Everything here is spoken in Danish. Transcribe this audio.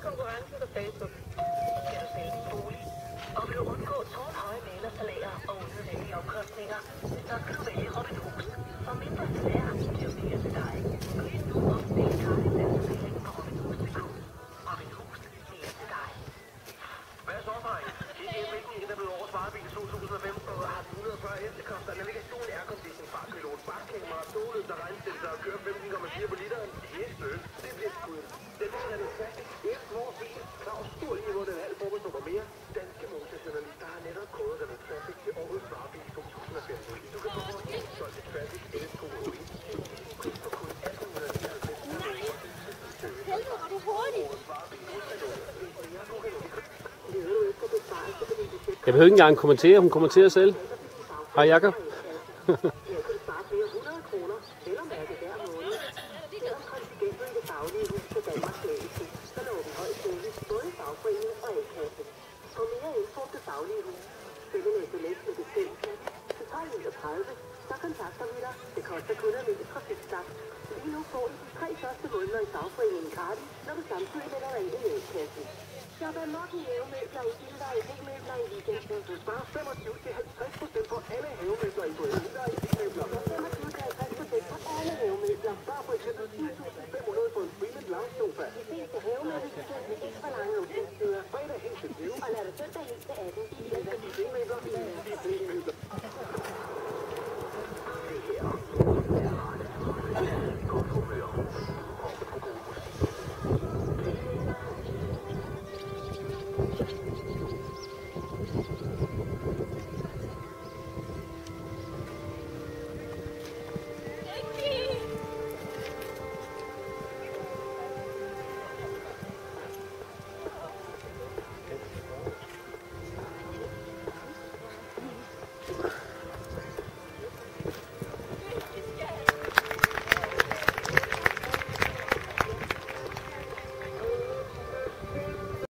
konkurrencen på Facebook. Skal du sælge din bolig? Og vil du undgå tårnhøje mæglersalærer og unødvendige omkostninger, så skal du vælge Robin Hus. Og mindre salær bliver mere til dig. Gå ind nu og find kartepladsfordeling på robinhus.dk. Robin Hus, mere til dig. Hvad så, dreng? Kig ind, hvilken en, der blev årets varebil i 2015 og har 140 hestekoster, navigation, aircondition, fartpilot, bakkamera, ståløb, der regnstilser og kører 15,4 på literen. Det er støt. Det bliver sgu. Den er en klassisk. Efter vores bil. Claus stor lige, hvor den halv forbundsnummer mere. Danske motorjournalister har netop kåret Renault Traffic til årets varebil i 2015. Du kan få vores solgte Traffic LS2 OE. Pris på kun 1899. Helvede, var du hurtig? Jeg behøver ikke engang kommentere, hun kommenterer selv. Hej Jakob. Så kontakter vi dig. Det koster kun at vinde trafikstart. Lige nu får I de 3 første måneder i fagforeningen gratis, når du samtidig melder dig ind i A-kassen. Shop af Morten Havemøbler i Gilder i Hækmøbler i weekenden. Du sparer 25-50% på alle havemøbler i Gilder i Hækmøbler. 25-50% på alle havemøbler. Bare for eksempel 10.500 på en Freeman Lounge sofa. De fleste